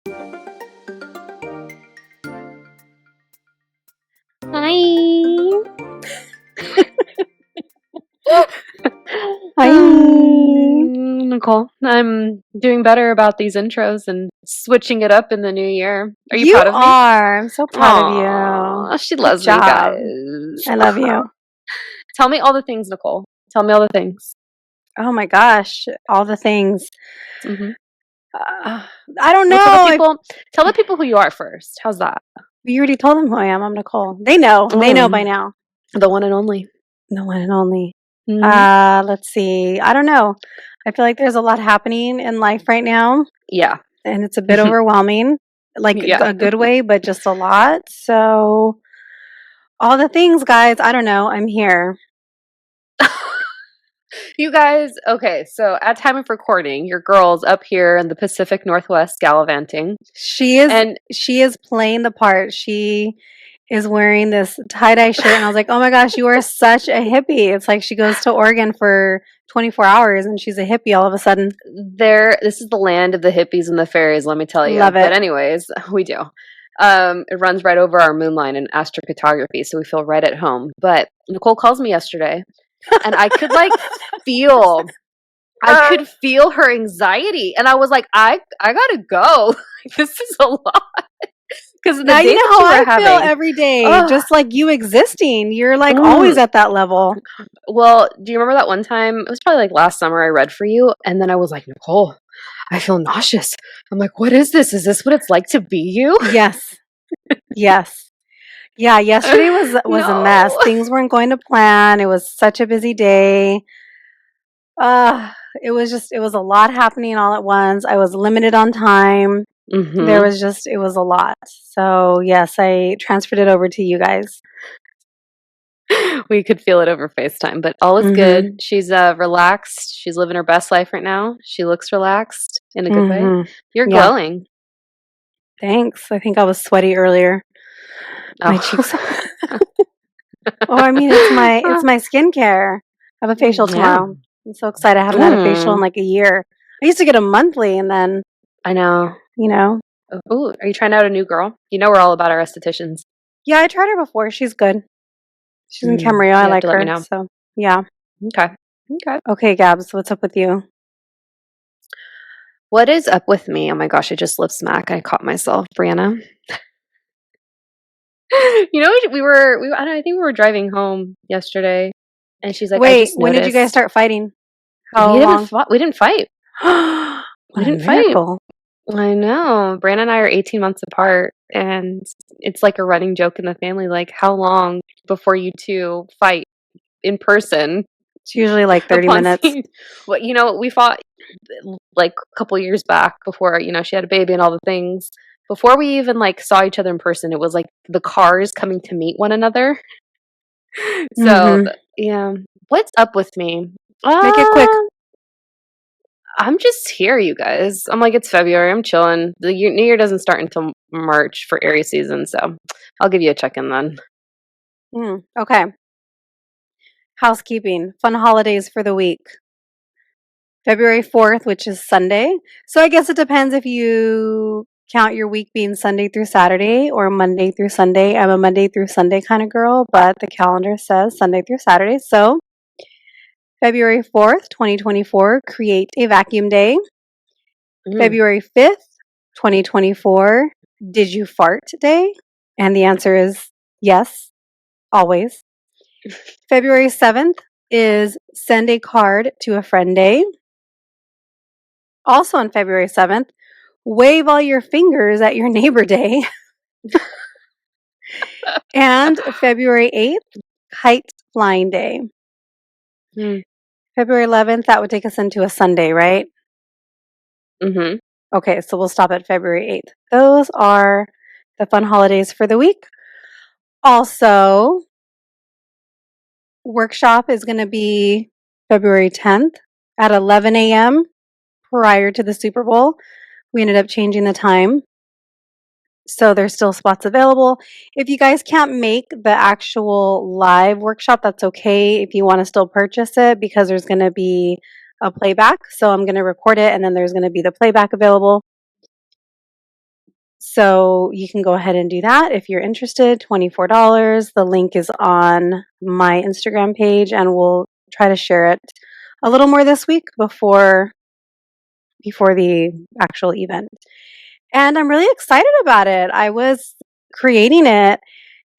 Hi. Hi. Nichole. I'm doing better about these intros and switching it up in the new year. Are you You proud of me? are. I'm so proud of you. Aw, she Good loves me, job. guys. I love you. Tell me all the things, Nichole. Tell me all the things. Oh my gosh. All the things. hmm Uh, I don't Well, tell the know. people. Tell the people who you are first. How's that? You already told them who I am. I'm Nichole. They know. They know by Mm, now. the one and only. The one and only. hmm Let's see. I don't know. I feel like there's a lot happening in life right now, Yeah. and it's a bit overwhelming, like Yeah. a good way, but just a lot. So, all the things, guys. I don't know. I'm here. You guys, okay, so at time of recording, your girl's up here in the Pacific Northwest gallivanting. She is And she is playing the part. She is wearing this tie-dye shirt and I was like, "Oh my gosh, you are such a hippie." It's like she goes to Oregon for 24 hours and she's a hippie all of a sudden. this is the land of the hippies and the fairies, let me tell you. Love But it. anyways, we do. It runs right over our moon line in astrocartography, so we feel right at home. But Nichole calls me yesterday and I could feel I could feel her anxiety. And I was like, I gotta go. This is a lot. Because the Now day you know that how you were I feel having, every day, oh, just like you existing. You're like always mm, at that level. well, do you remember that one time? It was probably last summer I read for you. And then I was like, Nichole, I feel nauseous. I'm like, what is this? Is this what it's like to be you? Yes. Yes. Yeah, yesterday was a mess. No. Things weren't going to plan. It was such a busy day. Uh, it was a lot happening all at once. I was limited on time. hmm It was a lot. So, yes, I transferred it over to you guys. We could feel it over FaceTime, but all is Mhm. good. She's relaxed. She's living her best life right now. She looks relaxed in a good way. Mhm. You're Yeah. glowing. Thanks. I think I was sweaty earlier. My cheeks. Oh. Oh, I mean, it's my skincare. I have a facial Yeah. tomorrow. I'm so excited. I haven't had a facial in Mm, like a year. I used to get a monthly and then, I know. you know. Oh, are you trying out a new girl? You know we're all about our estheticians. Yeah, I tried her before. She's good. She's in Camarillo. I You have like to let me her. know. So, yeah. Okay. Okay. Okay, Gabs, what's up with you? What is up with me? Oh my gosh, I just lip smack. I caught myself, Brianna. We I don't know, I think we were driving home yesterday and she's like, I Wait, just when did you guys noticed start fighting? How long? we didn't fight. We What a didn't fight. miracle. I know. Brandon and I are 18 months apart and it's like a running joke in the family, like how long before you two fight in person It's usually like 30 upon minutes. seeing we fought like a couple years back before, she had a baby and all the things. Before we even saw each other in person, it was like the cars coming to meet one another. So, Mhm. yeah. What's up with me? Make it quick. Uh, I'm just here, you guys. I'm like, it's February. I'm chilling. New Year doesn't start until March for Aries season, so I'll give you a check in then. Okay. Housekeeping. Fun holidays for the week. February 4th, which is Sunday. So I guess it depends if you count your week being Sunday through Saturday or Monday through Sunday. I'm a Monday through Sunday kind of girl, but the calendar says Sunday through Saturday. So February 4th, 2024, create a vacuum day. Mm. February 5th, 2024, did you fart day? And the answer is yes, always. February 7th is send a card to a friend day. Also on February 7th, wave all your fingers at your neighbor day. And February 8th, kite flying day. Mm. February 11th, that would take us into a Sunday, right? Mm-hmm. Okay, so we'll stop at February 8th. Those are the fun holidays for the week. Also, workshop is going to be February 10th at 11 a.m. prior to the Super Bowl. We ended up changing the time. So there's still spots available. If you guys can't make the actual live workshop, that's okay if you want to still purchase it because there's going to be a playback. So I'm going to record it and then there's going to be the playback available. So you can go ahead and do that if you're interested. $24. The link is on my Instagram page, and we'll try to share it a little more this week before the actual event. And I'm really excited about it. I was creating it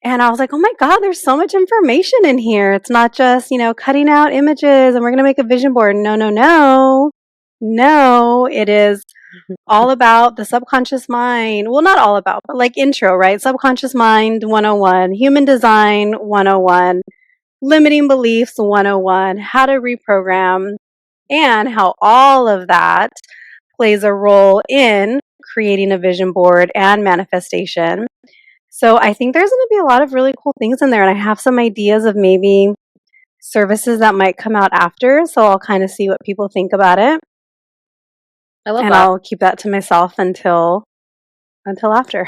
and I was like, oh my God, there's so much information in here. It's not just, cutting out images and we're going to make a vision board. No, no, no. No, it is all about the subconscious mind. Well, not all about, but like intro, right? Subconscious mind 101, human design 101, limiting beliefs 101, how to reprogram, and how all of that plays a role in creating a vision board and manifestation. So I think there's going to be a lot of really cool things in there, and I have some ideas of maybe services that might come out after, so I'll kind of see what people think about it. I love and that. I'll keep that to myself until after.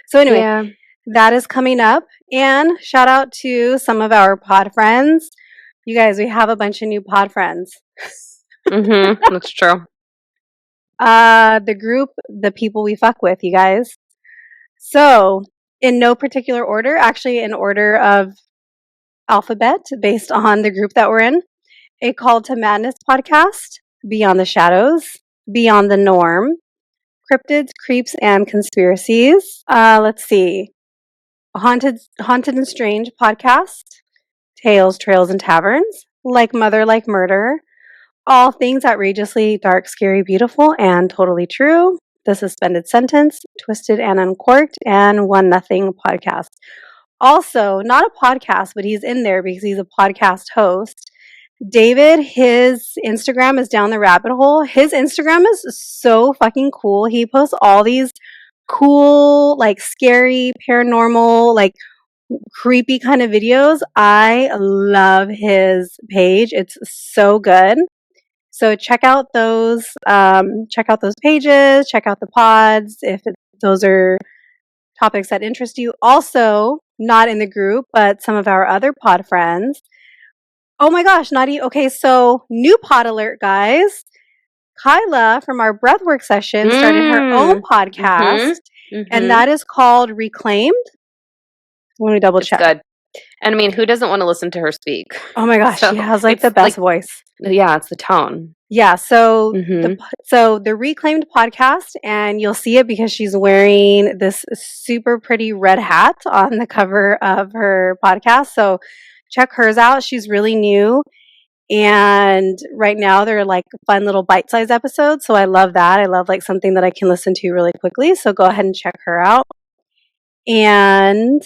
So anyway, that is coming up. And shout out to some of our pod friends. You guys, we have a bunch of new pod friends. That's true. The group, the people we fuck with, you guys. So, in no particular order, actually in order of alphabet based on the group that we're in, A Call to Madness podcast, Beyond the Shadows, Beyond the Norm, Cryptids, Creeps, and Conspiracies. Let's see. Haunted and Strange podcast, Tales, Trails, and Taverns, Like Mother, Like Murder, All Things Outrageously Dark, Scary, Beautiful, and Totally True, The Suspended Sentence, Twisted and Uncorked, and One Nothing podcast. Also, not a podcast, but he's in there because he's a podcast host. David, his Instagram is down the rabbit hole. His Instagram is so fucking cool. He posts all these cool, like scary, paranormal, like creepy kind of videos. I love his page. It's so good. So check out those pages, check out the pods if those are topics that interest you. Also, not in the group, but some of our other pod friends. Oh my gosh, okay, so new pod alert, guys. Kyla from our breathwork session started her own podcast, and that is called Reclaimed. Let me double check. Good. And I mean, who doesn't want to listen to her speak? Oh my gosh, she has like the best voice. Yeah, it's the tone. Yeah, so the Reclaimed podcast, and you'll see it because she's wearing this super pretty red hat on the cover of her podcast. So check hers out. She's really new. And right now they're like fun little bite-sized episodes. So I love that. I love like something that I can listen to really quickly. So go ahead and check her out. And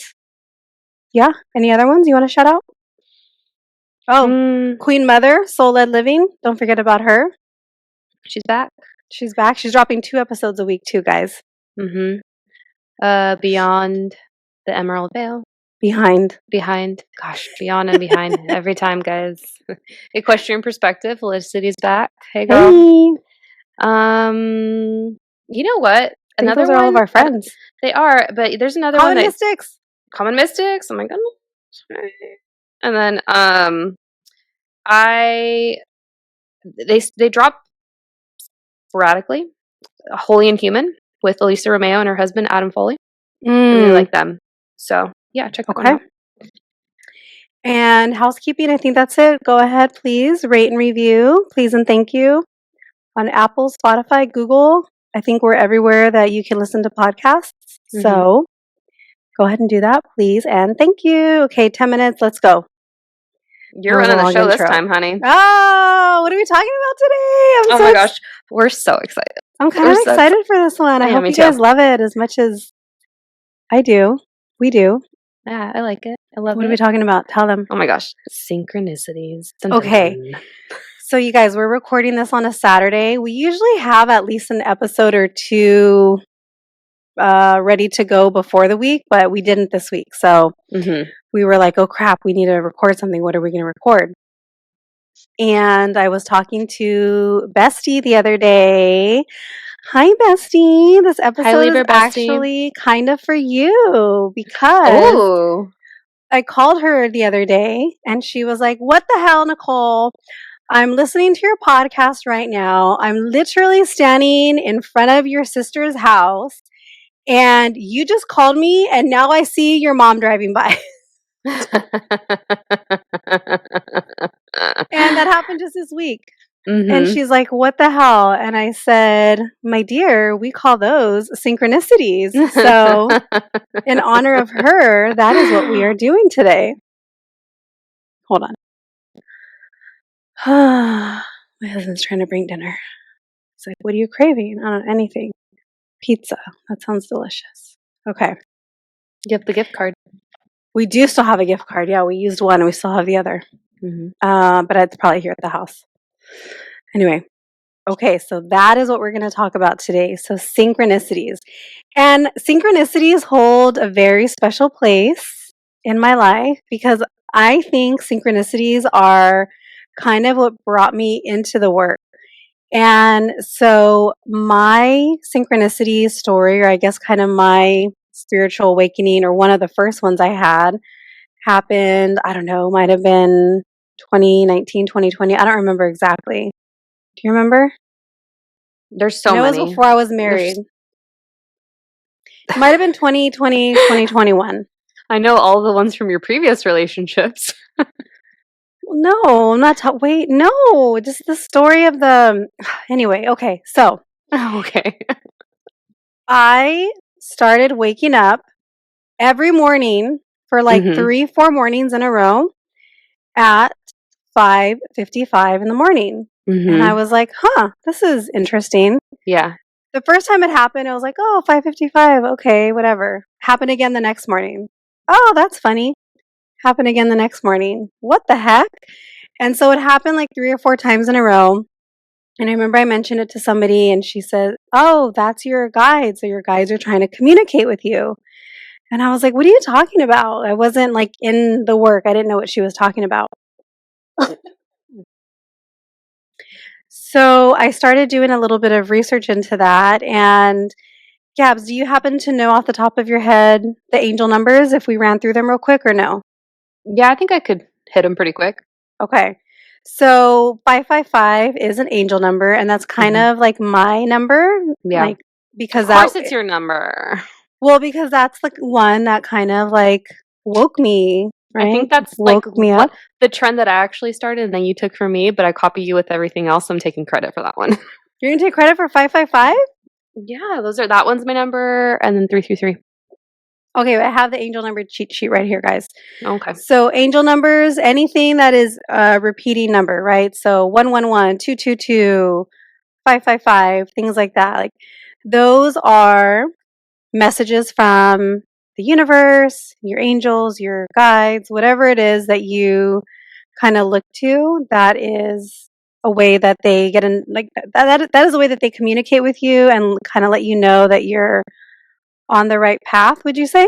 yeah, any other ones you want to shout out? Oh, Queen Mother, Soul Led Living. Don't forget about her. She's back. She's back. She's dropping 2 episodes a week too, guys. Beyond the Emerald Veil. Behind. Gosh, beyond and behind every time, guys. Equestrian Perspective. Felicity's back. Hey, girl. Hey. You know what? Another those are all of our friends. They are, but there's another Common one. Mystics. Common Mystics. Oh my goodness. And then they drop sporadically. Holy and Human with Elisa Romeo and her husband Adam Foley. I really like them. So yeah, check that one out. And housekeeping, I think that's it. Go ahead, please rate and review, please and thank you, on Apple, Spotify, Google. I think we're everywhere that you can listen to podcasts. So go ahead and do that, please, and thank you. Okay, 10 minutes. Let's go. You're running the show this time, honey. Oh, what are we talking about today? Oh my gosh, we're so excited. I'm kind of excited for this one. I hope you guys love it as much as I do. We do. Yeah, I like it. I love it. What are we talking about? Tell them. Oh my gosh. Synchronicities. Okay. So you guys, we're recording this on a Saturday. We usually have at least an episode or 2 ready to go before the week, but we didn't this week. So we were like, oh crap, we need to record something. What are we going to record? And I was talking to Bestie the other day. Hi, Bestie. This episode is actually kind of for you because I called her the other day and she was like, what the hell, Nichole? I'm listening to your podcast right now. I'm literally standing in front of your sister's house, and you just called me, and now I see your mom driving by. And that happened just this week. And she's like, "What the hell?" And I said, "My dear, we call those synchronicities. So, in honor of her, that is what we are doing today." Hold on. My husband's trying to bring dinner. He's like, "What are you craving?" I don't know, anything. Pizza. That sounds delicious. Okay. You have the gift card. We do still have a gift card. Yeah, we used one and we still have the other. But it's probably here at the house. Anyway. Okay, so that is what we're going to talk about today. So, synchronicities. And synchronicities hold a very special place in my life because I think synchronicities are kind of what brought me into the work. And so, my synchronicity story, or I guess kind of my spiritual awakening, or one of the first ones I had, happened, I don't know, might have been 2019, 2020. I don't remember exactly. Do you remember? There's so I know many. it was before I was married. It might have been 2020, 2021. I know all the ones from your previous relationships. No, I'm not. Wait, no, just the story of the. Anyway, okay, so. Okay. I started waking up every morning for like 3-4 mornings in a row at 5:55 in the morning. And I was like, this is interesting. Yeah. The first time it happened, I was like, 5:55, okay, whatever. Happened again the next morning. Oh, that's funny. Happened again the next morning. What the heck? And so it happened like 3 or 4 times in a row. And I remember I mentioned it to somebody and she said, "Oh, that's your guide. So your guides are trying to communicate with you." And I was like, "What are you talking about?" I wasn't like in the work. I didn't know what she was talking about. So I started doing a little bit of research into that. And Gabs, do you happen to know off the top of your head the angel numbers if we ran through them real quick or no? Yeah, I think I could hit them pretty quick. Okay. So 555 is an angel number, and that's kind of like my number. Yeah. Like, because of course it's your number. Well, because that's the one that kind of like woke me, right? I think that's woke me up. The trend that I actually started and then you took from me, but I copy you with everything else. So I'm taking credit for that one. You're going to take credit for 555? Yeah, that one's my number, and then 333. Okay, I have the angel number cheat sheet right here, guys. Okay. So angel numbers, anything that is a repeating number, right? So 111, 222, 555, things like that. Like those are messages from the universe, your angels, your guides, whatever it is that you kind of look to. That is a way that they get in, like that is a way that they communicate with you and kind of let you know that you're on the right path, would you say?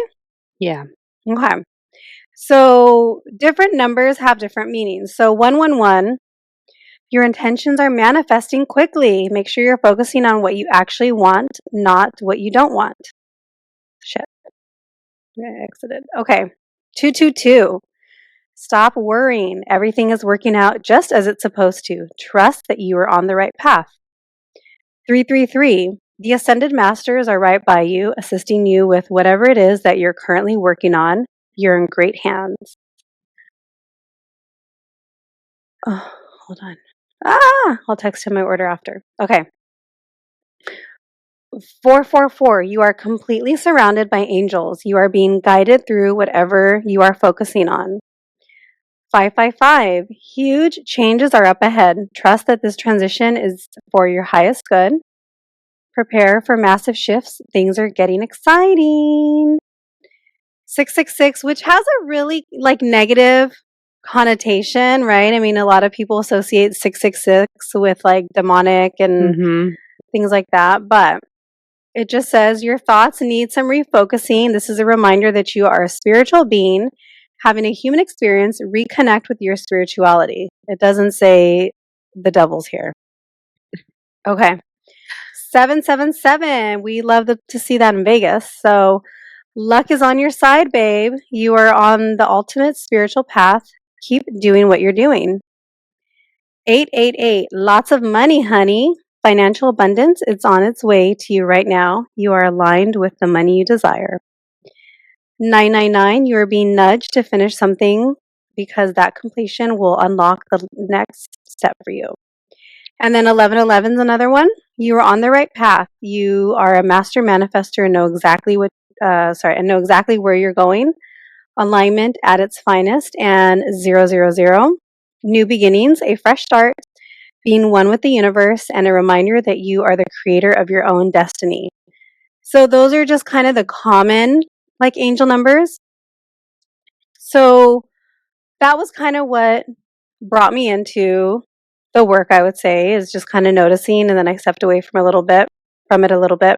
Yeah. Okay. So different numbers have different meanings. So 111, your intentions are manifesting quickly. Make sure you're focusing on what you actually want, not what you don't want. Shit. I exited. Okay. 222. Stop worrying. Everything is working out just as it's supposed to. Trust that you are on the right path. 333. The ascended masters are right by you, assisting you with whatever it is that you're currently working on. You're in great hands. Oh, hold on. I'll text him my order after. Okay. 444. You are completely surrounded by angels. You are being guided through whatever you are focusing on. 555. Huge changes are up ahead. Trust that this transition is for your highest good. Prepare for massive shifts. Things are getting exciting. 666, which has a really like negative connotation, right? I mean, a lot of people associate 666 with like demonic and things like that, but it just says your thoughts need some refocusing. This is a reminder that you are a spiritual being having a human experience. Reconnect with your spirituality. It doesn't say the devil's here. Okay. 777. We love to see that in Vegas. So luck is on your side, babe. You are on the ultimate spiritual path. Keep doing what you're doing. 888. Lots of money, honey. Financial abundance, it's on its way to you right now. You are aligned with the money you desire. 999. You are being nudged to finish something because that completion will unlock the next step for you. And then 1111 is another one. You are on the right path. You are a master manifester and know exactly where you're going. Alignment at its finest. And 000. New beginnings, a fresh start, being one with the universe, and a reminder that you are the creator of your own destiny. So those are just kind of the common angel numbers. So that was kind of what brought me into the work, I would say, is just kind of noticing, and then I stepped away from it a little bit.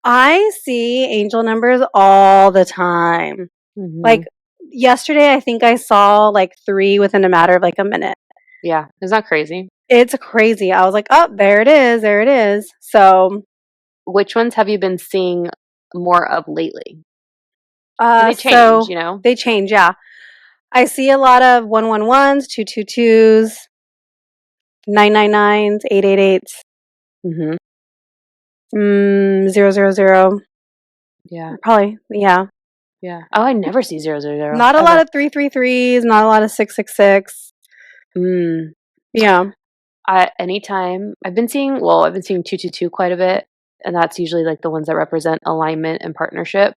I see angel numbers all the time. Mm-hmm. Like yesterday, I think I saw 3 within a matter of a minute. Yeah. Is that crazy? It's crazy. I was like, oh, there it is. There it is. So which ones have you been seeing more of lately? They change, They change, yeah. I see a lot of 111s, 222s, 999s, 888s. Mm-hmm. 000. Yeah. Probably, yeah. Yeah. Oh, I never see 000. Not a lot of 333s, not a lot of 666. Yeah. Anytime I've been seeing 222 quite a bit, and that's usually the ones that represent alignment and partnership.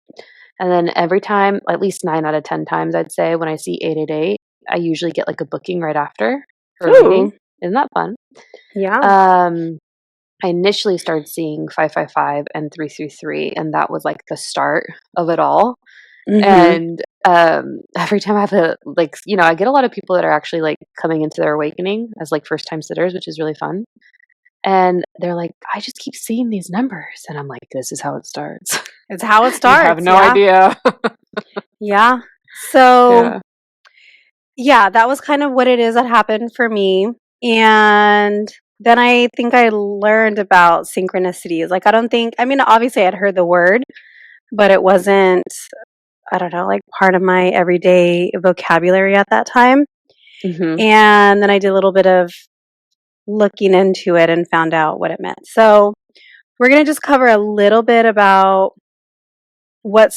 And then every time, at least 9 out of 10 times, I'd say, when I see 888, I usually get a booking right after for a reading. Isn't that fun? Yeah. I initially started seeing 555 and 333, and that was the start of it all. Mm-hmm. And every time I have I get a lot of people that are actually coming into their awakening as first time sitters, which is really fun. And they're like, I just keep seeing these numbers, and I'm like, this is how it starts. It's how it starts. You have no idea. Yeah. So yeah, that was kind of what it is that happened for me. And then I think I learned about synchronicities. Obviously I'd heard the word, but it wasn't, I don't know, part of my everyday vocabulary at that time. Mm-hmm. And then I did a little bit of looking into it and found out what it meant. So we're going to just cover a little bit about we're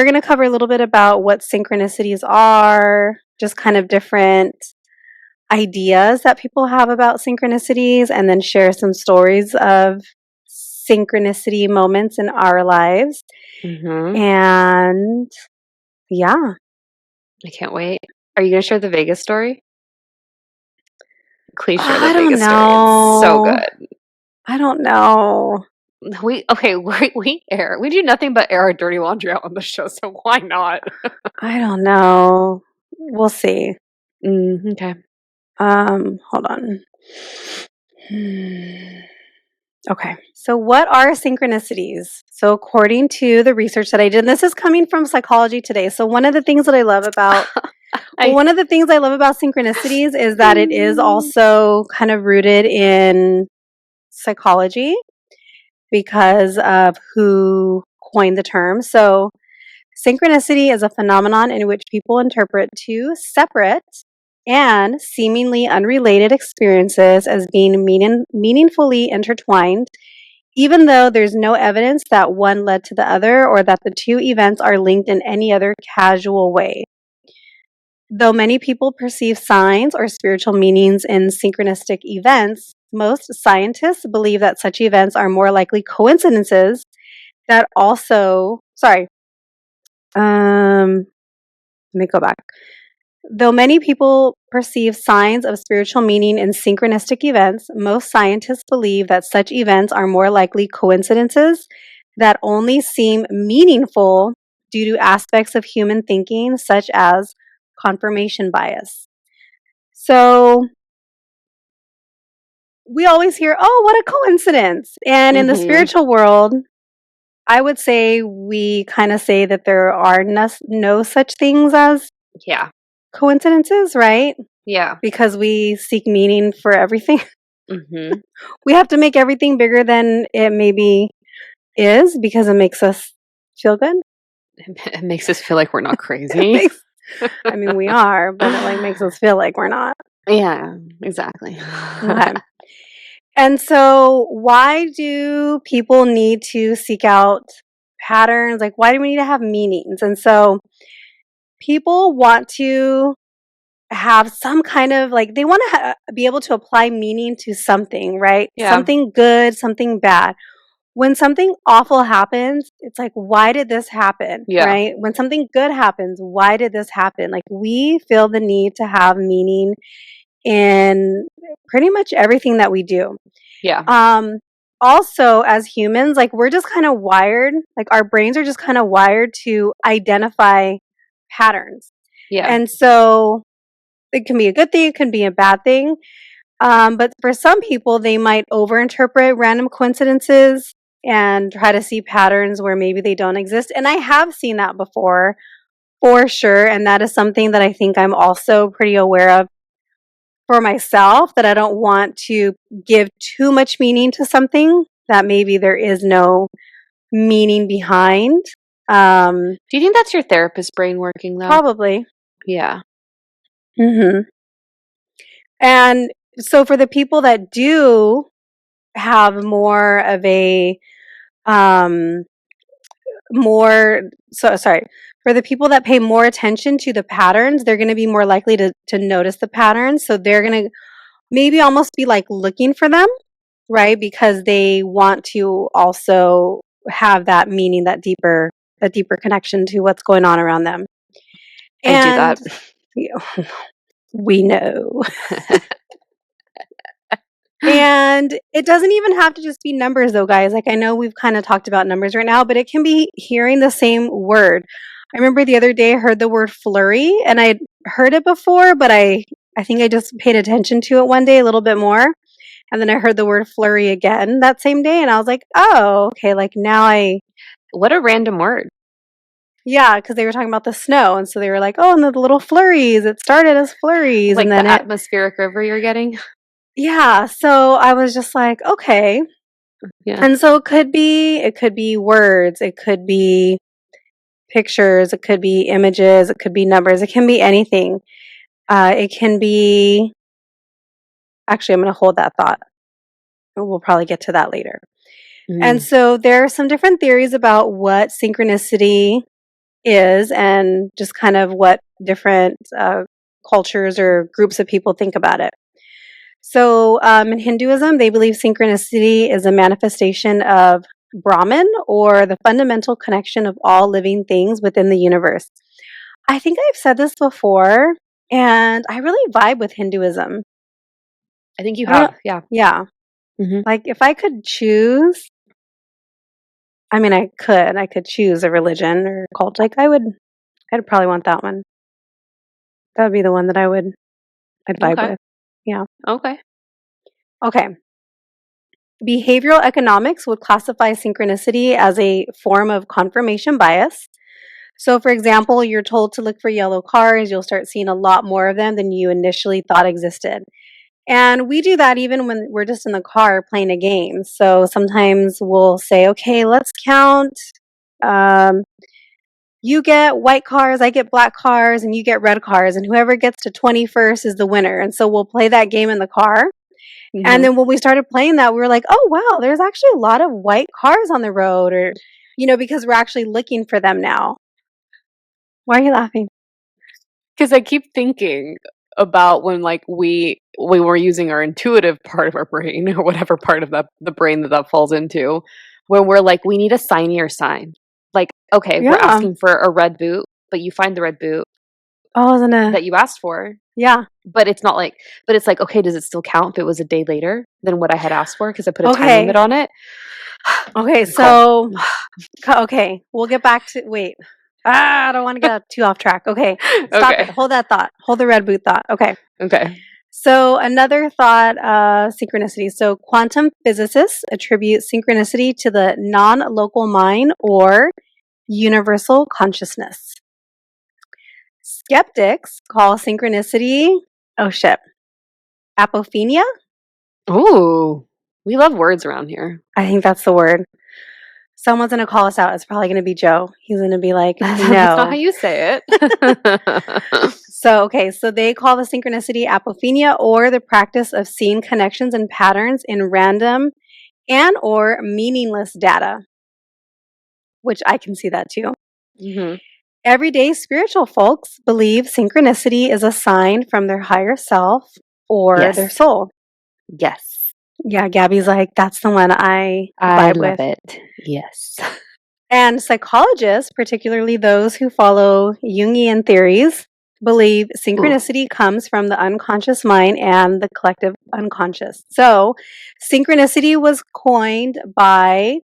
going to cover a little bit about what synchronicities are, just kind of different ideas that people have about synchronicities, and then share some stories of synchronicity moments in our lives. Mm-hmm. And yeah. I can't wait. Are you going to share the Vegas story? Please share the I Vegas don't story. It's so good. I don't know. We do nothing but air our dirty laundry out on the show, so why not? I don't know. We'll see. Okay. Hold on. Okay. So what are synchronicities? So according to the research that I did, and this is coming from Psychology Today. So one of the things that I love about synchronicities is that it is also kind of rooted in psychology because of who coined the term. So synchronicity is a phenomenon in which people interpret two separate and seemingly unrelated experiences as being meaningfully intertwined, even though there's no evidence that one led to the other or that the two events are linked in any other casual way. Though many people perceive signs or spiritual meanings in synchronistic events, most scientists believe that such events are more likely coincidences that also, let me go back. Though many people perceive signs of spiritual meaning in synchronistic events, most scientists believe that such events are more likely coincidences that only seem meaningful due to aspects of human thinking, such as confirmation bias. So we always hear, oh, what a coincidence. And in the spiritual world, I would say we kind of say that there are no such things as coincidences, right? Yeah. Because we seek meaning for everything. Mm-hmm. We have to make everything bigger than it maybe is because it makes us feel good. It makes us feel like we're not crazy. I mean, we are, but it like makes us feel like we're not. Yeah, exactly. Okay. And so, why do people need to seek out patterns? Like, why do we need to have meanings? And so, people want to have some kind of like, they want to be able to apply meaning to something, right? Yeah, Something good, something bad. When something awful happens, it's like, why did this happen? yeah, Right? When something good happens, why did this happen? Like, we feel the need to have meaning in pretty much everything that we do. yeah, Um, Also, as humans, like, we're just kind of wired, like, our brains are just kind of wired to identify patterns. yeah, And so it can be a good thing, it can be a bad thing. But for some people, they might overinterpret random coincidences and try to see patterns where maybe they don't exist. And I have seen that before, for sure. And that is something that I think I'm also pretty aware of for myself, that I don't want to give too much meaning to something that maybe there is no meaning behind. Do you think that's your therapist brain working though? Probably. Yeah, Hmm. And so for the people that do have more of a um more so sorry for the people that pay more attention to the patterns, they're going to be more likely to notice the patterns, so they're going to maybe almost be like looking for them, right? Because they want to also have that meaning, that deeper connection to what's going on around them. I do And that. you know, we know. And it doesn't even have to just be numbers though, guys. Like, I know we've kind of talked about numbers right now, but it can be hearing the same word. I remember the other day I heard the word flurry, and I'd heard it before, but I think I just paid attention to it one day a little bit more. And then I heard the word flurry again that same day, and I was like, "Oh, okay, like now I." What a random word. Yeah, because they were talking about the snow, and so they were like, "Oh, and the little flurries. It started as flurries, and Like then the it." atmospheric river you're getting. Yeah, so I was just like, "Okay." Yeah. And so it could be words, it could be pictures, it could be images, it could be numbers, it can be anything. It can be actually, I'm going to hold that thought. We'll probably get to that later. And Mm. so there are some different theories about what synchronicity is, and just kind of what different cultures or groups of people think about it. So, in Hinduism, they believe synchronicity is a manifestation of Brahman, or the fundamental connection of all living things within the universe. I think I've said this before, and I really vibe with Hinduism. I think you I don't know. have. Yeah. Yeah. Hmm. Like, if I could choose, I mean, I could choose a religion or cult. Like, I'd probably want that one. That would be the one that I'd vibe Okay. with. Yeah. Okay. Okay. Behavioral economics would classify synchronicity as a form of confirmation bias. So, for example, you're told to look for yellow cars, you'll start seeing a lot more of them than you initially thought existed. And we do that even when we're just in the car playing a game. So sometimes we'll say, okay, let's count. Um, you get white cars, I get black cars, and you get red cars. And whoever gets to 21st is the winner. And so we'll play that game in the car. And Hmm. then when we started playing that, we were like, oh, wow, there's actually a lot of white cars on the road, or, because we're actually looking for them now. Why are you laughing? Because I keep thinking about when like we were using our intuitive part of our brain or whatever part of the brain that falls into, when we're like we need a signier sign. Like okay, we're Yeah. asking for a red boot, but you find the red boot Oh, isn't it? that you asked for, Yeah. but it's not like but it's like okay, does it still count if it was a day later than what I had asked for because I put a time limit Okay. on it? Okay. Nicole. So, okay. We'll get back to, wait. I don't want to get too off track. Okay. Stop it. Okay. Hold that thought. Hold the red boot thought. Okay. Okay. So, another thought, synchronicity. So, quantum physicists attribute synchronicity to the non local mind, or universal consciousness. Skeptics call synchronicity, oh shit, apophenia? Ooh, we love words around here. I think that's the word. Someone's going to call us out. It's probably going to be Joe. He's going to be like, That's not how no. you say it. So they call the synchronicity apophenia, or the practice of seeing connections and patterns in random and or meaningless data, which I can see that too. Mm-hmm. Everyday spiritual folks believe synchronicity is a sign from their higher self or their Yes. soul. Yes. Yeah, Gabby's like, that's the one I vibe love with. it. Yes. And psychologists, particularly those who follow Jungian theories, believe synchronicity comes from the unconscious mind and the collective unconscious. So, synchronicity was coined by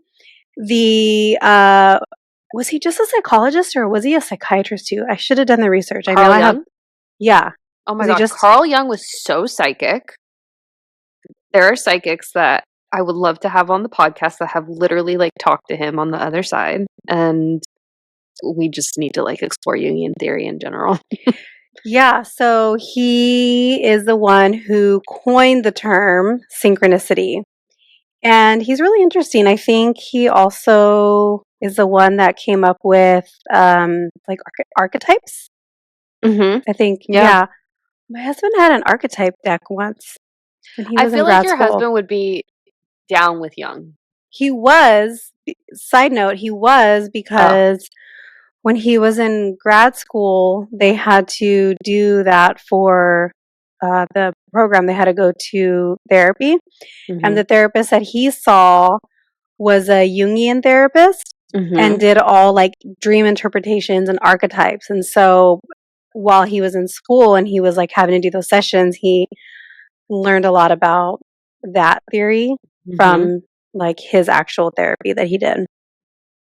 the was he just a psychologist or was he a psychiatrist too? I should have done the research. I know Carl I have. Jung? Yeah. Oh my Was he God. just Carl Jung was so psychic. There are psychics that I would love to have on the podcast that have literally like talked to him on the other side. And we just need to like explore Jungian theory in general. Yeah, so he is the one who coined the term synchronicity. And he's really interesting. I think he also is the one that came up with like archetypes. Mm-hmm. I think, Yeah. yeah. My husband had an archetype deck once when he I was in feel like grad your school. husband would be down with Jung. He was, side note, he was because when he was in grad school, they had to do that for the program. They had to go to therapy. Mm-hmm. And the therapist that he saw was a Jungian therapist Mm-hmm. and did all like dream interpretations and archetypes. And so while he was in school and he was like having to do those sessions, he learned a lot about that theory Mm-hmm. from like his actual therapy that he did.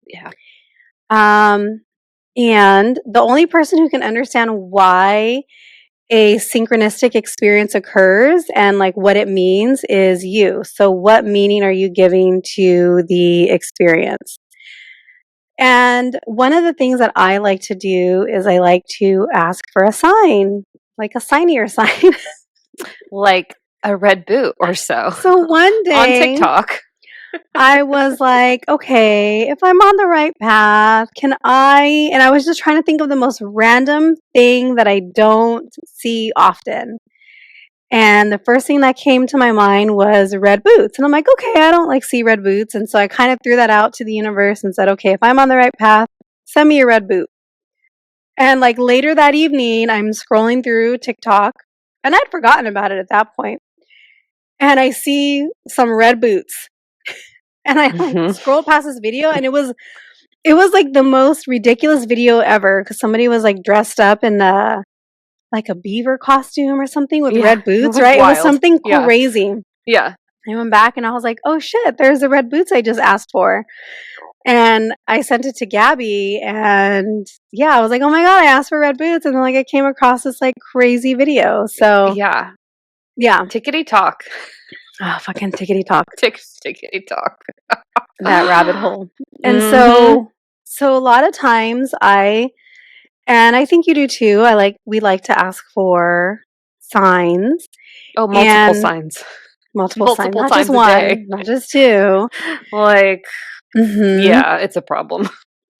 Yeah. And the only person who can understand why a synchronistic experience occurs and like what it means is you. So what meaning are you giving to the experience? And one of the things that I like to do is I like to ask for a sign, like a signier sign. Like a red boot or so. So one day on TikTok, I was like, okay, if I'm on the right path, and I was just trying to think of the most random thing that I don't see often. And the first thing that came to my mind was red boots. And I'm like, okay, I don't like see red boots. And so I kind of threw that out to the universe and said, okay, if I'm on the right path, send me a red boot. And like later that evening, I'm scrolling through TikTok and I'd forgotten about it at that point. And I see some red boots. And I like scrolled past this video and it was like the most ridiculous video ever because somebody was like dressed up in like a beaver costume or something with red boots, right? wild. It was something crazy. Yeah. I went back and I was like, oh shit, there's the red boots I just asked for. And I sent it to Gabby and yeah, I was like, oh my God, I asked for red boots. And then like I came across this like crazy video. So yeah. Tickety talk. Oh, fucking tickety talk. Tickety talk. That rabbit hole. And Mm-hmm. so a lot of times and I think you do too, we like to ask for signs. Oh, multiple signs. Multiple signs, not times just a one, day. not just two. Like, Mm-hmm. yeah, it's a problem.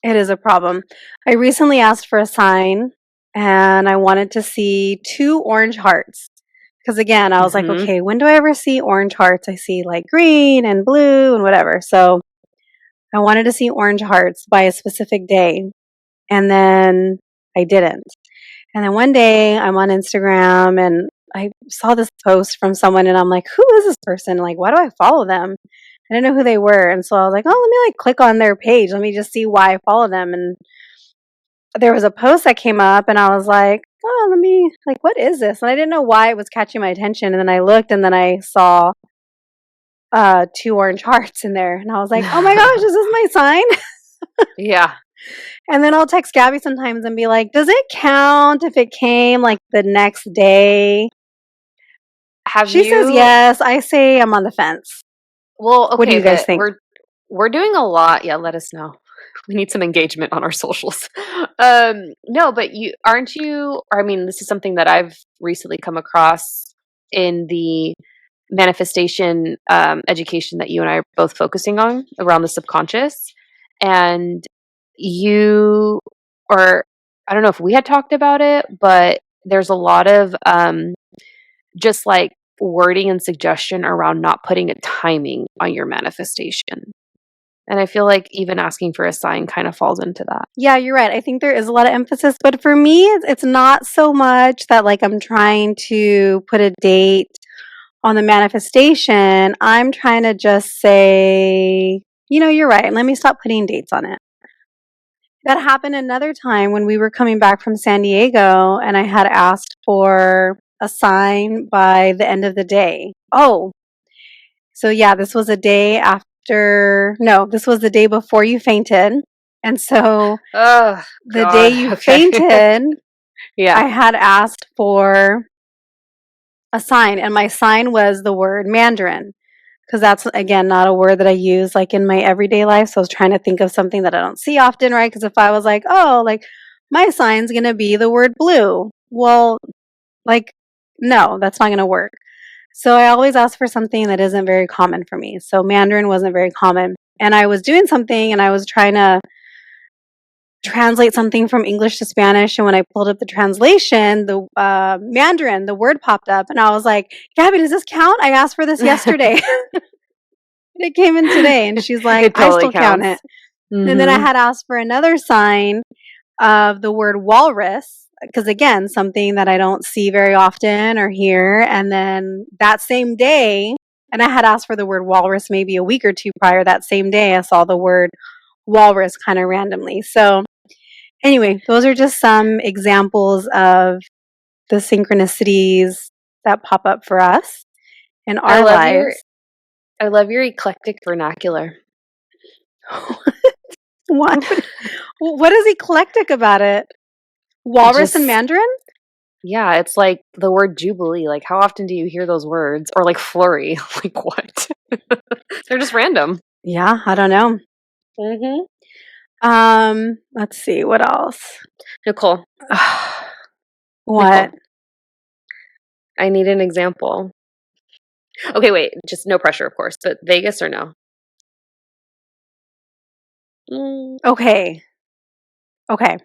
It is a problem. I recently asked for a sign and I wanted to see 2 orange hearts. Because again, I was like, okay, when do I ever see orange hearts? I see like green and blue and whatever. So I wanted to see orange hearts by a specific day. And then I didn't. And then one day I'm on Instagram and I saw this post from someone and I'm like, who is this person? Like, why do I follow them? I didn't know who they were. And so I was like, oh, let me like click on their page. Let me just see why I follow them. And there was a post that came up and I was like, oh, let me, like, what is this? And I didn't know why it was catching my attention. And then I looked and then I saw 2 orange hearts in there. And I was like, oh my gosh, is this my sign? Yeah. And then I'll text Gabby sometimes and be like, does it count if it came like the next day? She says yes. I say I'm on the fence. Well, okay, what do you guys think? We're doing a lot. Yeah, let us know. We need some engagement on our socials. No, but aren't you, or I mean, this is something that I've recently come across in the manifestation education that you and I are both focusing on around the subconscious. and you, or I don't know if we had talked about it, but there's a lot of just like wording and suggestion around not putting a timing on your manifestation. And I feel like even asking for a sign kind of falls into that. Yeah, you're right. I think there is a lot of emphasis, but for me, it's not so much that like I'm trying to put a date on the manifestation. I'm trying to just say, you're right. Let me stop putting dates on it. That happened another time when we were coming back from San Diego and I had asked for a sign by the end of the day. Oh, so yeah, this was a day after, no, this was the day before you fainted. And so Oh, the day God. you Okay. fainted, Yeah. I had asked for a sign, and my sign was the word Mandarin. Because that's, again, not a word that I use like in my everyday life. So I was trying to think of something that I don't see often, right? Because if I was like, oh, like my sign's going to be the word blue. Well, like, no, that's not going to work. So I always ask for something that isn't very common for me. So Mandarin wasn't very common. And I was doing something and I was trying to translate something from English to Spanish. And when I pulled up the translation, the Mandarin, the word popped up. And I was like, Gabby, does this count? I asked for this yesterday. It came in today. And she's like, It I totally still count it. counts. And then I Mm-hmm. had asked for another sign of the word walrus. Because again, something that I don't see very often or hear. And then that same day, and I had asked for the word walrus maybe a week or two prior. That same day, I saw the word walrus kind of randomly. So, anyway, those are just some examples of the synchronicities that pop up for us in I our love your lives. I love your eclectic vernacular. What? What is eclectic about it? Walrus and Just Mandarin? yeah, it's like the word jubilee. Like, how often do you hear those words? Or like flurry? Like what? They're just random. Yeah, I don't know. Mm-hmm. Let's see, what else? Nichole, What? Nichole, I need an example. Okay, wait, just no pressure, of course, but Vegas or no? Mm, Okay. Okay,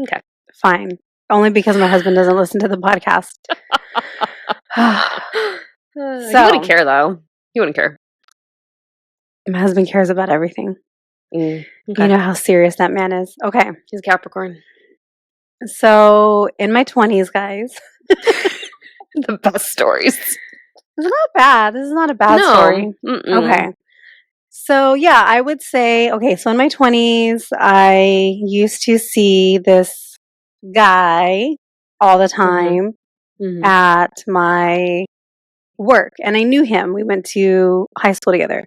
okay. fine. Only because my husband doesn't listen to the podcast. He wouldn't So, care though. He wouldn't care. my husband cares about everything. Mm, You okay. know how serious that man is. Okay. He's a Capricorn. So, in my 20s, guys, The best stories. it's not bad. This is not a bad No. story. Mm-mm. Okay. So, yeah, I would say, okay, so in my 20s, I used to see this guy all the Mm-hmm. time Mm-hmm. at my work, and I knew him. We went to high school together.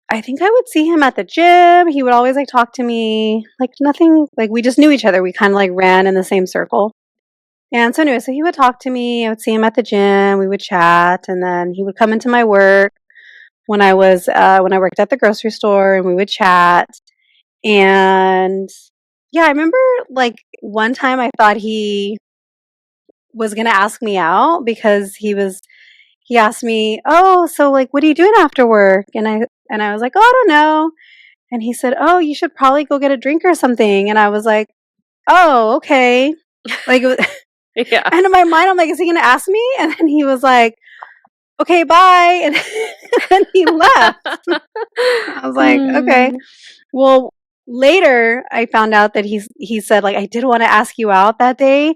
I think I would see him at the gym. He would always like talk to me, like nothing, like we just knew each other. We kind of like ran in the same circle. And so anyway, so he would talk to me. I would see him at the gym. We would chat, and then he would come into my work when I worked at the grocery store, and we would chat. And yeah, I remember like one time I thought he was gonna ask me out because he asked me, "Oh, so like what are you doing after work?" And I was like, "Oh, I don't know." And he said, "Oh, you should probably go get a drink or something." And I was like, "Oh, okay." Like it was, Yeah. and in my mind I'm like, "Is he going to ask me?" And then he was like, "Okay, bye." And then he left. I was like, "Okay." Mm. Well, later I found out that he said like I did want to ask you out that day,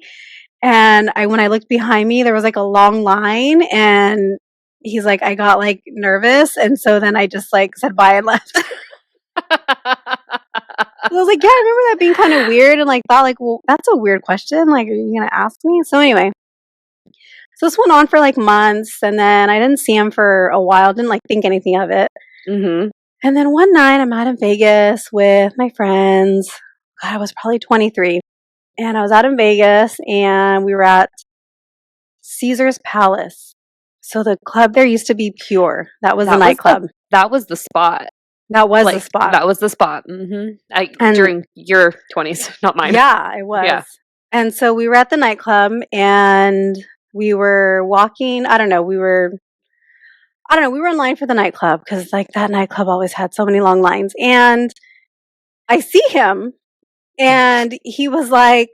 and I when I looked behind me there was like a long line, and he's like I got like nervous, and so then I just like said bye and left. I was like, yeah, I remember that being kind of weird, and like thought like, well, that's a weird question. Like, are you gonna ask me? So anyway, so this went on for like months, and then I didn't see him for a while. Didn't like think anything of it. Mm-hmm. And then one night, I'm out in Vegas with my friends. God, I was probably 23, and I was out in Vegas, and we were at Caesar's Palace. So the club there used to be Pure. That was the That was nightclub. that was the spot. That was the Like spot. that was the spot. Mm-hmm. And During your 20s, not mine. yeah, it was. Yeah. And so we were at the nightclub and we were walking. I don't know, we were in line for the nightclub because like that nightclub always had so many long lines. And I see him, and he was like,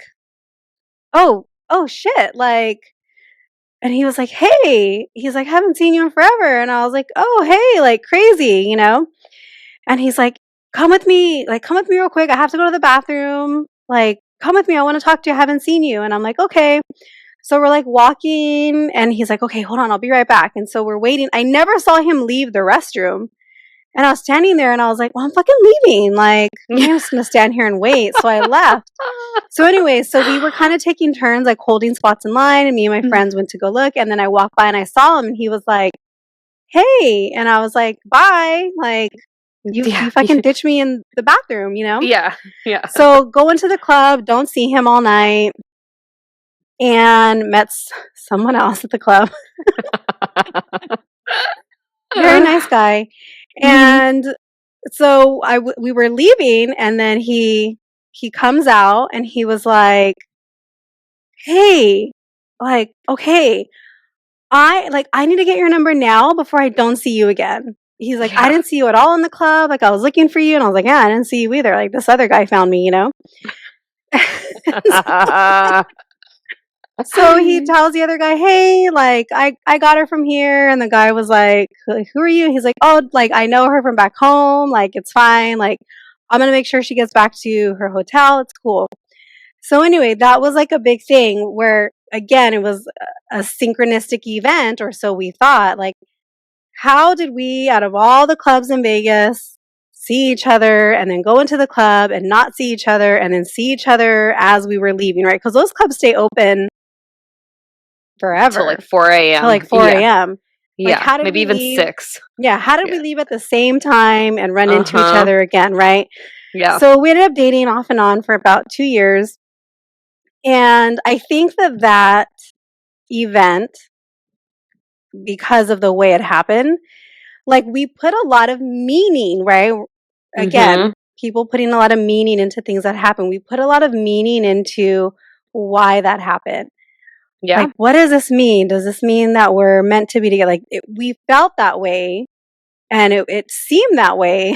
oh shit, like, and he was like, hey, he's like, haven't seen you in forever. And I was like, oh, hey, like crazy, you know? And he's like, come with me real quick. I have to go to the bathroom. Like, come with me. I want to talk to you. I haven't seen you. And I'm like, okay. So we're like walking, and he's like, okay, hold on. I'll be right back. And so we're waiting. I never saw him leave the restroom. And I was standing there, and I was like, well, I'm fucking leaving. Like, I'm just going to stand here and wait. So I left. So anyway, so we were kind of taking turns, like holding spots in line, and me and my friends went to go look. And then I walked by and I saw him, and he was like, hey. And I was like, bye. Like, you fucking ditched me in the bathroom, you know? Yeah. So go into the club, don't see him all night, and met someone else at the club. Very nice guy. And so we were leaving, and then he comes out, and he was like, hey, like, okay, I need to get your number now before I don't see you again. He's like, I didn't see you at all in the club. Like, I was looking for you. And I was like, yeah, I didn't see you either. Like, this other guy found me, you know? So he tells the other guy, hey, like, I got her from here. And the guy was like, who are you? He's like, oh, like, I know her from back home. Like, it's fine. Like, I'm going to make sure she gets back to her hotel. It's cool. So anyway, that was like a big thing where, again, it was a synchronistic event, or so we thought. Like, how did we, out of all the clubs in Vegas, see each other and then go into the club and not see each other and then see each other as we were leaving, right? Because those clubs stay open forever. Till like 4 a.m. Till like 4 a.m. Yeah. Like, how did maybe we even leave? 6. Yeah. How did we leave at the same time and run into each other again, right? Yeah. So we ended up dating off and on for about 2 years. And I think that event, because of the way it happened, like, we put a lot of meaning, right? Again, people putting a lot of meaning into things that happen. We put a lot of meaning into why that happened. Yeah. Like, what does this mean? Does this mean that we're meant to be together? Like, we felt that way, and it seemed that way,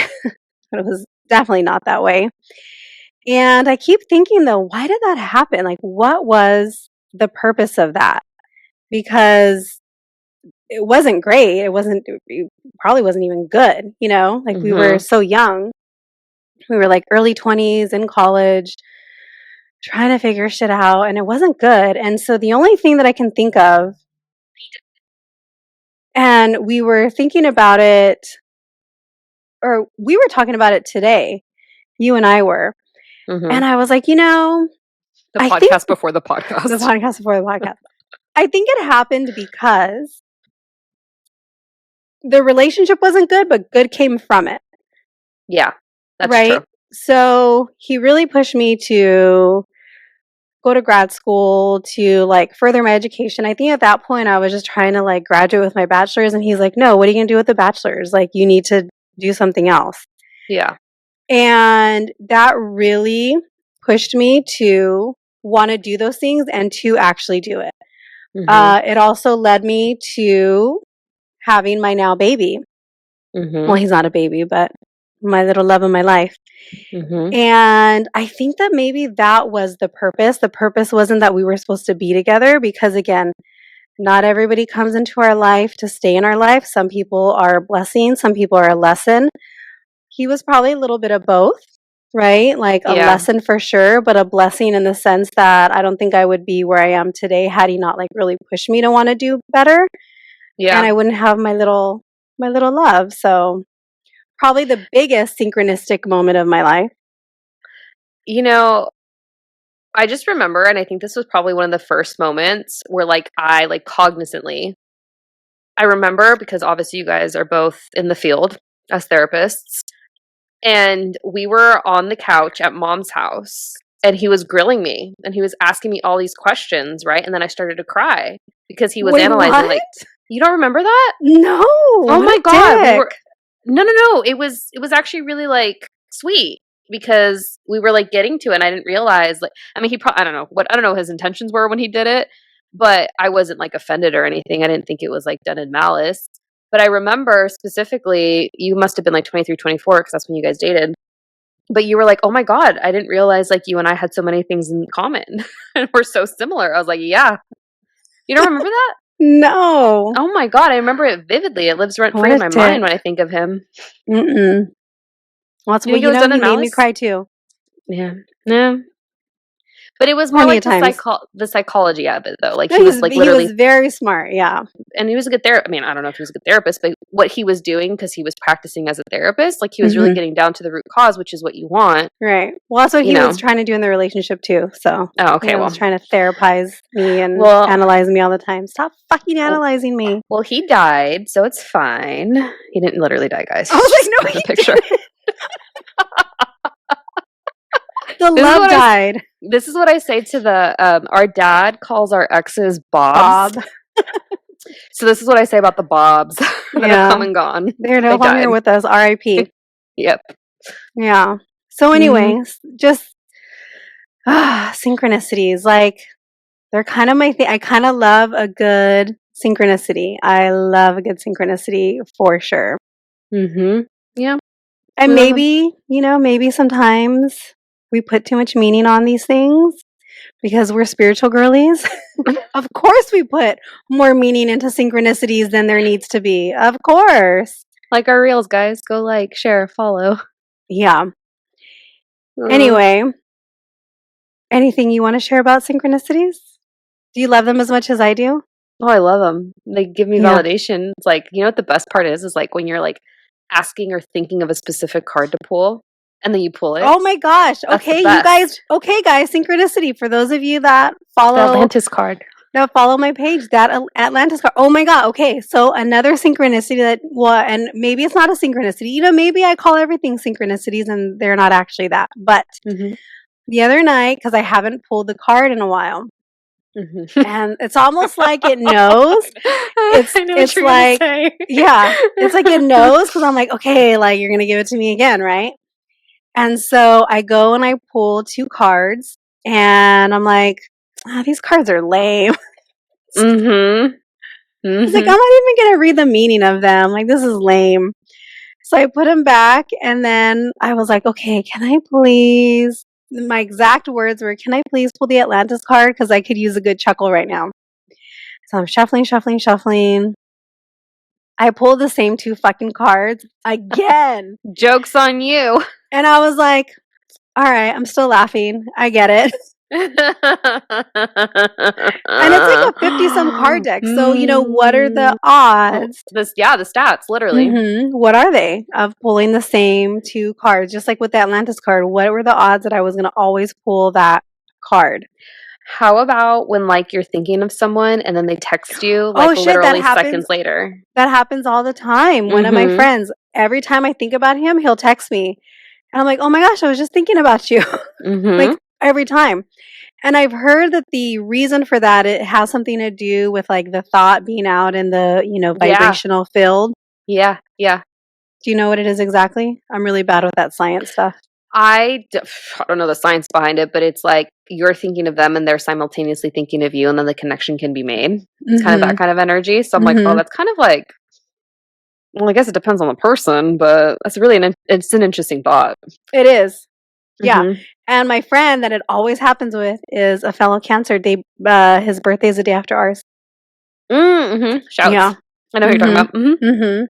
but it was definitely not that way. And I keep thinking, though, why did that happen? Like, what was the purpose of that? Because it wasn't great. It probably wasn't even good, you know? Like, we were so young. We were like early 20s in college, trying to figure shit out, and it wasn't good. And so the only thing that I can think of, and we were thinking about it, or we were talking about it today, you and I were. And I was like, you know, the podcast before the podcast. The podcast before the podcast. I think it happened because the relationship wasn't good, but good came from it. Yeah, that's right? true. So he really pushed me to go to grad school, to like further my education. I think at that point I was just trying to like graduate with my bachelor's, and he's like, no, what are you going to do with the bachelor's? Like, you need to do something else. Yeah. And that really pushed me to want to do those things and to actually do it. It also led me to having my now baby. Well, he's not a baby, but my little love of my life. And I think that maybe that was the purpose. The purpose wasn't that we were supposed to be together, because again, not everybody comes into our life to stay in our life. Some people are a blessing, some people are a lesson. He was probably a little bit of both, right? Like a lesson for sure, but a blessing in the sense that I don't think I would be where I am today had he not like really pushed me to want to do better. Yeah. And I wouldn't have my little love. So probably the biggest synchronistic moment of my life. You know, I just remember, and I think this was probably one of the first moments where like I like cognizantly, I remember, because obviously you guys are both in the field as therapists, and we were on the couch at mom's house, and he was grilling me, and he was asking me all these questions, right? And then I started to cry because he was analyzing. What? Like, you don't remember that? No. Oh my God. No. It was actually really like sweet, because we were like getting to it, and I didn't realize, like, I mean, I don't know what his intentions were when he did it, but I wasn't like offended or anything. I didn't think it was like done in malice. But I remember specifically, you must have been like 23, 24, because that's when you guys dated. But you were like, "Oh my God, I didn't realize like you and I had so many things in common and we're so similar." I was like, "Yeah." You don't remember that? No. Oh my God, I remember it vividly. It lives rent What free a in my dick. mind when I think of him. Mm-mm. Well, You think it was done he in made me malice? cry too. Yeah. No. But it was more Plenty like of times. the psychology of it though. Like No, he was like he was literally, very smart. Yeah. and he was a good therapist. I mean, I don't know if he was a good therapist, but what he was doing, because he was practicing as a therapist, like he was really Hmm. getting down to the root cause, which is what you want, Right. Well, that's what you he was know. trying to do in the relationship too. So, Oh, okay, was well. trying to therapize me and Well, analyze me all the time. Stop fucking well, analyzing me. well, he died, so it's fine. He didn't literally die, guys. I was He's like, just no, put in a he picture. didn't. The This is love what died. this is what I say to the our dad calls our exes Bobs. Bob. So this is what I say about the Bobs that have come Yeah. and gone. They're no They longer died. with us. R.I.P. Yep. Yeah. So, Hmm. anyways, just synchronicities. Like, they're kind of my thing. I kind of love a good synchronicity. I love a good synchronicity for sure. Hmm. Yeah. And We love them. maybe, maybe sometimes we put too much meaning on these things because we're spiritual girlies. Of course, we put more meaning into synchronicities than there needs to be. Of course. Like our reels, guys. Go like, share, follow. Yeah. Uh, Anyway, anything you want to share about synchronicities? Do you love them as much as I do? oh, I love them. They give me Yeah. validation. It's like, you know what the best part is like when you're like asking or thinking of a specific card to pull and then you pull it. Oh my gosh. That's the Okay, you guys. best. Okay, guys, synchronicity. For those of you The Atlantis card. that follow my page, that Atlantis card. Oh my god. Okay, so another synchronicity and maybe it's not a synchronicity. Maybe I call everything synchronicities and they're not actually that. But Hmm. the other night, because I haven't pulled the card in a while, Hmm. and it's almost like it knows. I know what It's you're gonna like, say. yeah, it's like it knows because I'm like, okay, like you're gonna give it to me again, right? And so I go and I pull 2 cards, and I'm like, these cards are lame. Mm-hmm. I was like, I'm Mm-hmm. not even gonna read the meaning of them. Like, this is lame. So I put them back, and then I was like, okay, can I please? My exact words were, can I please pull the Atlantis card? Because I could use a good chuckle right now. So I'm shuffling, shuffling, shuffling. I pulled the same 2 fucking cards again. Joke's on you. And I was like, all right, I'm still laughing. I get it. And it's like a 50 some card deck. So, what are the Oh, odds? the stats, literally. What are they of pulling the same 2 cards? Just like with the Atlantis card, what were the odds that I was going to always pull that card? How about when like you're thinking of someone and then they text you Oh like shit, that literally happens. seconds later? That happens all the time. One of my Mm-hmm. friends, every time I think about him, he'll text me. And I'm like, oh my gosh, I was just thinking about you. Mm-hmm. Like every time. And I've heard that the reason for that, it has something to do with like the thought being out in the, Yeah. vibrational field. Yeah. Yeah. Do you know what it is exactly? I'm really bad with that science stuff. I don't know the science behind it, but it's like you're thinking of them and they're simultaneously thinking of you, and then the connection can be made. It's kind of that Mhm. kind of energy. So I'm like, oh, Mhm. that's kind of like, well, I guess it depends on the person, but that's really it's an interesting thought. It is. Yeah. Mm-hmm. And my friend that it always happens with is a fellow Cancer. His birthday is the day after ours. Mm-hmm. Yeah. Shouts. I know who you're talking Mhm. about. Mm-hmm. Mhm.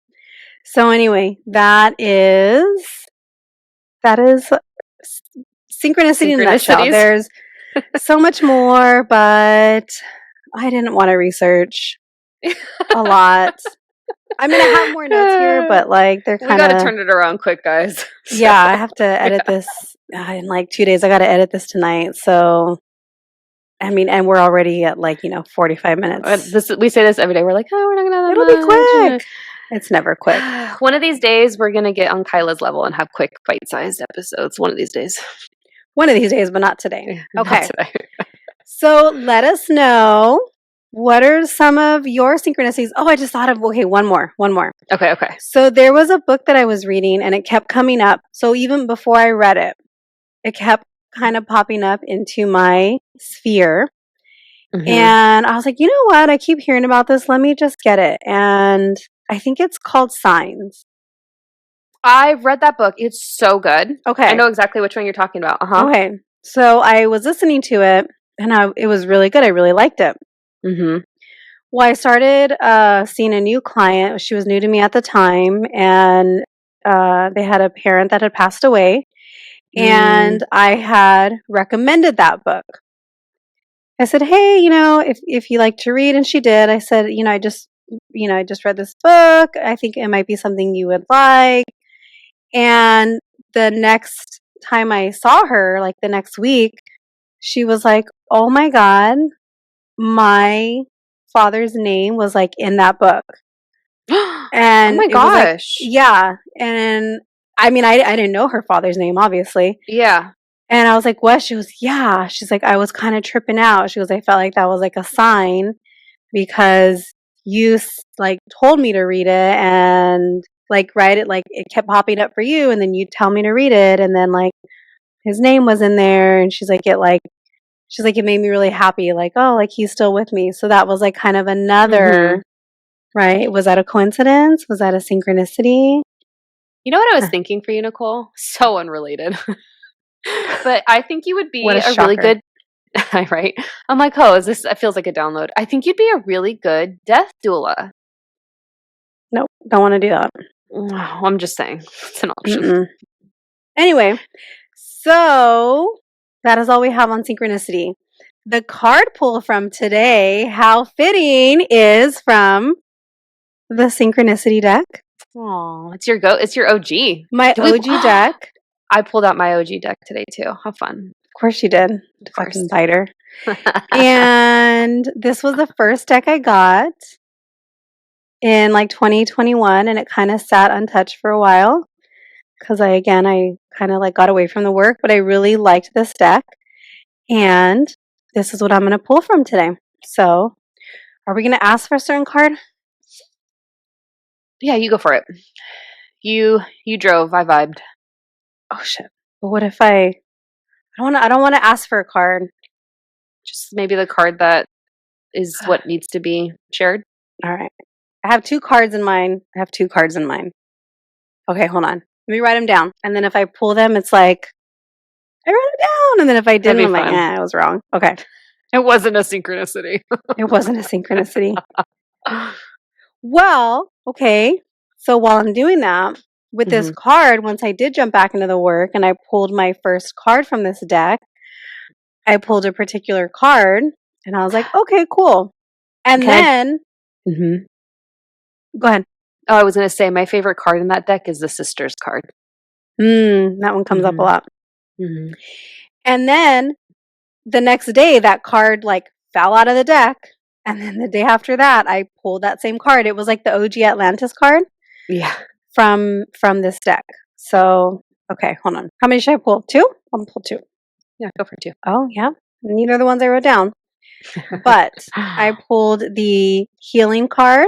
So anyway, that is synchronicity in a nutshell. Synchronicities. There's so much more, but I didn't want to research a lot. I mean, I have more notes here, but like they're We kind got to of, turn it around quick, guys. yeah, I have to edit this in like 2 days. I got to edit this tonight. So, I mean, and we're already at like, 45 minutes. We say this every day. We're like, oh, we're not gonna It'll be quick. It's never quick. One of these days, we're gonna get on Kyla's level and have quick, bite-sized episodes. One of these days. One of these days, but not today. Not Okay. today. So let us know, what are some of your synchronicities? Oh, I just thought of, okay, one more. Okay. Okay. So there was a book that I was reading and it kept coming up. So even before I read it, it kept kind of popping up into my sphere. Mhm. And I was like, you know what? I keep hearing about this. Let me just get it. And I think it's called Signs. I've read that book. It's so good. Okay. I know exactly which one you're talking about. Okay. So I was listening to it, and it was really good. I really liked it. Mm-hmm. Well, I started seeing a new client. She was new to me at the time, and they had a parent that had passed away, and I had recommended that book. I said, "Hey, if you like to read," and she did. I said, I just read this book. I think it might be something you would like." And the next time I saw her, like the next week, she was like, "Oh my God, my father's name was like in that book." Oh And my it was like, gosh. yeah. And I mean, I didn't know her father's name, obviously. Yeah. And I was like, what? She was, yeah. She's like, I was kind of tripping out. She goes, I felt like that was like a sign because you like told me to read it and like write it, like it kept popping up for you. And then you tell me to read it. And then like his name was in there. And she's like, it made me really happy. Like, oh, like he's still with me. So that was like kind of another, right? Was that a coincidence? Was that a synchronicity? You know what I was thinking for you, Nichole? So unrelated. But I think you would be What a a really shocker. good, right? I'm like, oh, it feels like a download. I think you'd be a really good death doula. Nope, don't want to do that. I'm just saying, it's an option. Mm-mm. Anyway, so that is all we have on synchronicity. The card pull from today, how fitting, is from the synchronicity deck. Oh, it's your OG. My OG deck. I pulled out my OG deck today too. How fun. Of course you did. Of course. Fucking biter. And this was the first deck I got in like 2021, and it kind of sat untouched for a while because I kind of like got away from the work, but I really liked this deck, and this is what I'm going to pull from today. So, are we going to ask for a certain card? Yeah, you go for it. You drove. I vibed. Oh shit! But what if I don't want to ask for a card. Just maybe the card that is what needs to be shared. All right. I have 2 cards in mind. Okay, hold on. Let me write them down. And then if I pull them, it's like, I wrote it down. And then if I didn't, I'm like, I was wrong. Okay. It wasn't a synchronicity. It wasn't a synchronicity. Well, okay. So while I'm doing that, with this card, once I did jump back into the work and I pulled my first card from this deck, I pulled a particular card and I was like, okay, cool. And then, go ahead. Oh, I was going to say my favorite card in that deck is the Sisters card. That one comes up a lot. And then the next day, that card like fell out of the deck. And then the day after that, I pulled that same card. It was like the OG Atlantis card. Yeah. From this deck. So, okay, hold on. How many should I pull? 2? I'm going to pull 2. Yeah, go for 2. Oh, yeah. Neither are the ones I wrote down. But I pulled the healing card.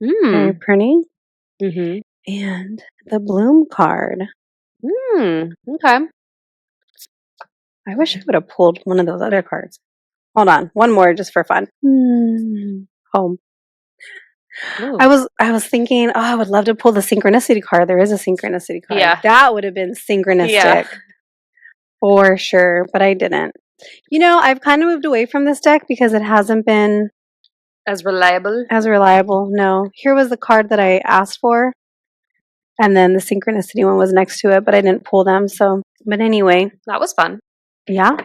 Very pretty. And the bloom card. Okay. I wish I would have pulled one of those other cards. Hold on. One more just for fun. Home. Ooh. I was thinking, oh, I would love to pull the synchronicity card. There is a synchronicity card. Yeah. That would have been synchronistic. Yeah. For sure, but I didn't. I've kind of moved away from this deck because it hasn't been as reliable. No. Here was the card that I asked for. And then the synchronicity one was next to it, but I didn't pull them. So, but anyway. That was fun. Yeah.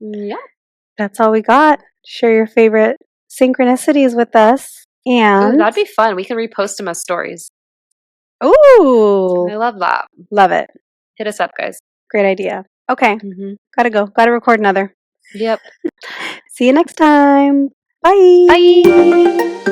Yeah. That's all we got. Share your favorite synchronicities with us. And ooh, that'd be fun. We can repost them as stories. Ooh. I love that. Love it. Hit us up, guys. Great idea. Okay. Gotta go. Gotta record another. Yep. See you next time. Bye. Bye.